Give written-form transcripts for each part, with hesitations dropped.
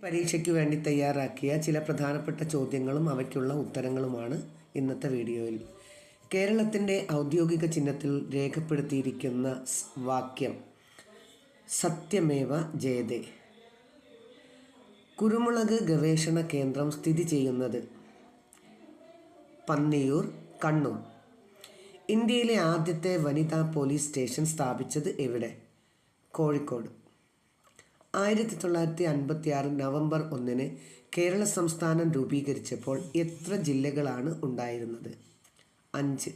പരീക്ഷയ്ക്ക് വേണ്ടി തയ്യാറാക്കിയ ചില പ്രധാനപ്പെട്ട ചോദ്യങ്ങളും അവയ്ക്കുള്ള ഉത്തരങ്ങളുമാണ് ഇന്നത്തെ വീഡിയോയിൽ. കേരളത്തിൻ്റെ ഔദ്യോഗിക ചിഹ്നത്തിൽ രേഖപ്പെടുത്തിയിരിക്കുന്ന വാക്യം സത്യമേവ ജയതേ. കുരുമുളക് ഗവേഷണ കേന്ദ്രം സ്ഥിതി ചെയ്യുന്നത് പന്നിയൂർ, കണ്ണൂർ. ഇന്ത്യയിലെ ആദ്യത്തെ വനിതാ പോലീസ് സ്റ്റേഷൻ സ്ഥാപിച്ചത് എവിടെ? കോഴിക്കോട്. 1956 നവംബർ 1 കേരള സംസ്ഥാനം രൂപീകരിച്ചപ്പോൾ എത്ര ജില്ലകളാണ് ഉണ്ടായിരുന്നത്? 5.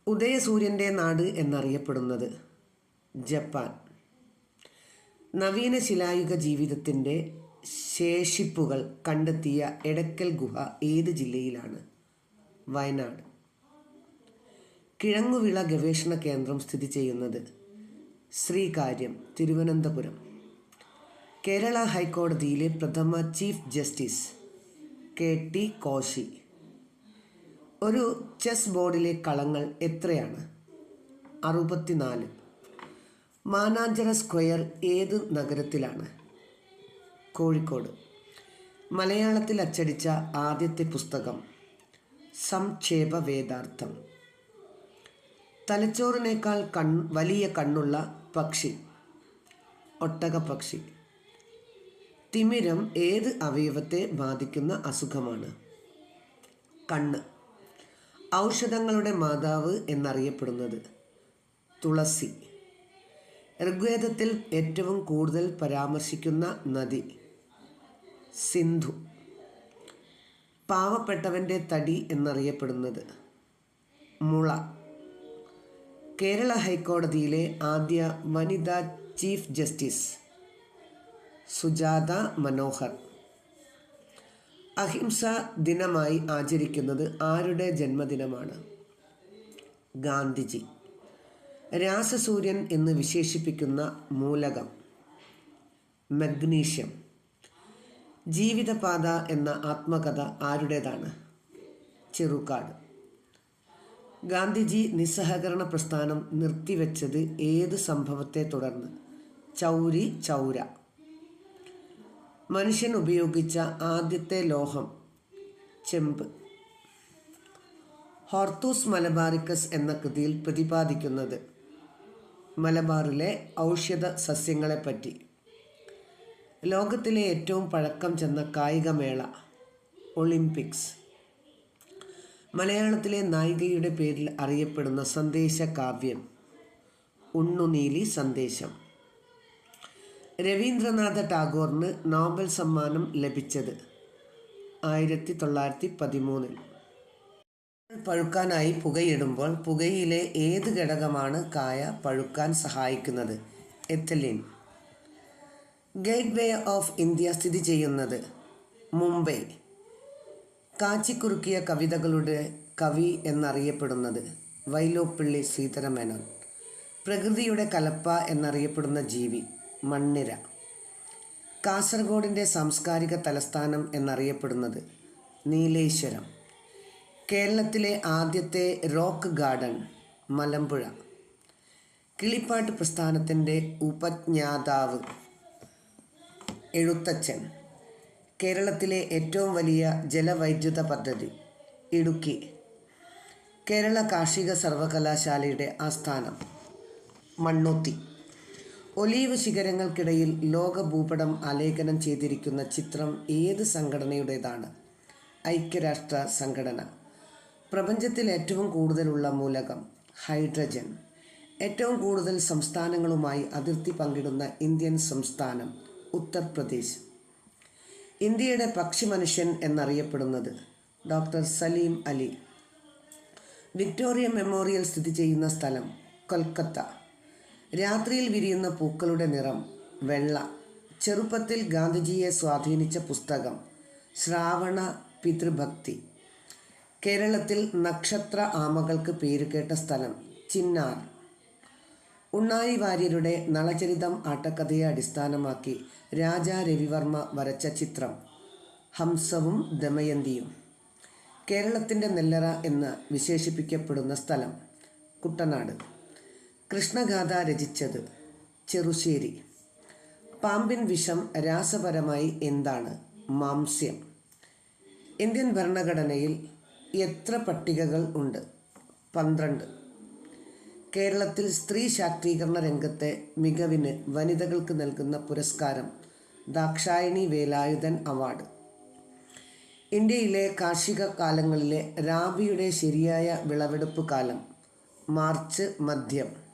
ഉദയസൂര്യൻ്റെ നാട് എന്നറിയപ്പെടുന്നത്? ജപ്പാൻ. നവീന ശിലായുഗ ജീവിതത്തിൻ്റെ ശേഷിപ്പുകൾ കണ്ടെത്തിയ എടക്കൽ ഗുഹ ഏത് ജില്ലയിലാണ്? വയനാട്. കിഴങ്ങുവിള ഗവേഷണ കേന്ദ്രം സ്ഥിതി ചെയ്യുന്നത്? ശ്രീകാര്യം, തിരുവനന്തപുരം. കേരള ഹൈക്കോടതിയിലെ പ്രഥമ ചീഫ് ജസ്റ്റിസ് KT കോശി. ഒരു ചെസ് ബോർഡിലെ കളങ്ങൾ എത്രയാണ്? 64. മാനാഞ്ചിറ സ്ക്വയർ ഏത് നഗരത്തിലാണ്? കോഴിക്കോട്. മലയാളത്തിൽ അച്ചടിച്ച ആദ്യത്തെ പുസ്തകം? സംക്ഷേപ വേദാർത്ഥം. തലച്ചോറിനേക്കാൾ വലിയ കണ്ണുള്ള പക്ഷി? ഒട്ടകപ്പക്ഷി. തിമിരം ഏത് അവയവത്തെ ബാധിക്കുന്ന അസുഖമാണ്? കണ്ണ്. ഔഷധങ്ങളുടെ മാതാവ് എന്നറിയപ്പെടുന്നത്? തുളസി. ഋഗ്വേദത്തിൽ ഏറ്റവും കൂടുതൽ പരാമർശിക്കുന്ന നദി? സിന്ധു. പാവപ്പെട്ടവൻ്റെ തടി എന്നറിയപ്പെടുന്നത്? മുള. കേരള ഹൈക്കോടതിയിലെ ആദ്യ വനിതാ ചീഫ് ജസ്റ്റിസ്? സുജാത മനോഹർ. അഹിംസ ദിനമായി ആചരിക്കുന്നത് ആരുടെ ജന്മദിനമാണ്? ഗാന്ധിജി. രാസസൂര്യൻ എന്ന് വിശേഷിപ്പിക്കുന്ന മൂലകം? മഗ്നീഷ്യം. ജീവിതപാത എന്ന ആത്മകഥ ആരുടേതാണ്? ചെറുകാട്. ഗാന്ധിജി നിസ്സഹകരണ പ്രസ്ഥാനം നിർത്തിവെച്ചത് ഏത് സംഭവത്തെ തുടർന്ന്? ചൗരി ചൗര. മനുഷ്യൻ ഉപയോഗിച്ച ആദ്യത്തെ ലോഹം? ചെമ്പ്. ഹോർത്തൂസ് മലബാറിക്കസ് എന്ന കൃതിയിൽ പ്രതിപാദിക്കുന്നത് മലബാറിലെ ഔഷധ സസ്യങ്ങളെപ്പറ്റി. ലോകത്തിലെ ഏറ്റവും പഴക്കം ചെന്ന കായികമേള? ഒളിമ്പിക്സ്. മലയാളത്തിലെ നായികയുടെ പേരിൽ അറിയപ്പെടുന്ന സന്ദേശ കാവ്യം? ഉണ്ണുനീലി സന്ദേശം. രവീന്ദ്രനാഥ ടാഗോറിന് നോബൽ സമ്മാനം ലഭിച്ചത്? 1913. പഴുക്കാനായി പുകയിടുമ്പോൾ പുകയിലെ ഏത് ഘടകമാണ് കായ പഴുക്കാൻ സഹായിക്കുന്നത്? Ethylene. Gate way of India സ്ഥിതി ചെയ്യുന്നത്? മുംബൈ. കാച്ചിക്കുറുക്കിയ കവിതകളുടെ കവി എന്നറിയപ്പെടുന്നത്? വൈലോപ്പിള്ളി ശ്രീധരമേനോൻ. പ്രകൃതിയുടെ കലപ്പ എന്നറിയപ്പെടുന്ന ജീവി? മണ്ണിര. കാസർഗോഡിൻ്റെ സാംസ്കാരിക തലസ്ഥാനം എന്നറിയപ്പെടുന്നത്? നീലേശ്വരം. കേരളത്തിലെ ആദ്യത്തെ റോക്ക് ഗാർഡൻ? മലമ്പുഴ. കിളിപ്പാട്ട് പ്രസ്ഥാനത്തിൻ്റെ ഉപജ്ഞാതാവ്? എഴുത്തച്ഛൻ. കേരളത്തിലെ ഏറ്റവും വലിയ ജലവൈദ്യുത പദ്ധതി? ഇടുക്കി. കേരള കാർഷിക സർവകലാശാലയുടെ ആസ്ഥാനം? മണ്ണുത്തി. ഒലീവ് ശിഖരങ്ങൾക്കിടയിൽ ലോക ഭൂപടം ആലേഖനം ചെയ്തിരിക്കുന്ന ചിത്രം ഏത് സംഘടനയുടേതാണ്? ഐക്യരാഷ്ട്ര സംഘടന. പ്രപഞ്ചത്തിൽ ഏറ്റവും കൂടുതലുള്ള മൂലകം? ഹൈഡ്രജൻ. ഏറ്റവും കൂടുതൽ സംസ്ഥാനങ്ങളുമായി അതിർത്തി പങ്കിടുന്ന ഇന്ത്യൻ സംസ്ഥാനം? ഉത്തർപ്രദേശ്. ഇന്ത്യയുടെ പക്ഷിമനുഷ്യൻ എന്നറിയപ്പെടുന്നത്? Doctor Salim Ali. Victoria memorial സ്ഥിതി ചെയ്യുന്ന സ്ഥലം? കൊൽക്കത്ത. രാത്രിയിൽ വിരിയുന്ന പൂക്കളുടെ നിറം? വെള്ള. ചെറുപ്പത്തിൽ ഗാന്ധിജിയെ സ്വാധീനിച്ച പുസ്തകം? ശ്രാവണ പിതൃഭക്തി. കേരളത്തിൽ നക്ഷത്ര ആമകൾക്ക് പേരുകേട്ട സ്ഥലം? ചിന്നാർ. ഉണ്ണായി വാര്യരുടെ നളചരിതം ആട്ടക്കഥയെ അടിസ്ഥാനമാക്കി രാജാ രവിവർമ്മ വരച്ച ചിത്രം? ഹംസവും ദമയന്തിയും. കേരളത്തിൻ്റെ നെല്ലറ എന്ന് വിശേഷിപ്പിക്കപ്പെടുന്ന സ്ഥലം? കുട്ടനാട്. കൃഷ്ണഗാഥ രചിച്ചത്? ചെറുശ്ശേരി. പാമ്പിൻ വിഷം രാസപരമായി എന്താണ്? മാംസ്യം. ഇന്ത്യൻ ഭരണഘടനയിൽ എത്ര പട്ടികകൾ ഉണ്ട്? 12. കേരളത്തിൽ സ്ത്രീ ശാക്തീകരണ രംഗത്തെ മികവിന് വനിതകൾക്ക് നൽകുന്ന പുരസ്കാരം ദാക്ഷായണി വേലായുധൻ അവാർഡ്. ഇന്ത്യയിലെ കാർഷിക കാലങ്ങളിലെ റാബിയുടെ ശരിയായ വിളവെടുപ്പ് കാലം മാർച്ച് മധ്യം.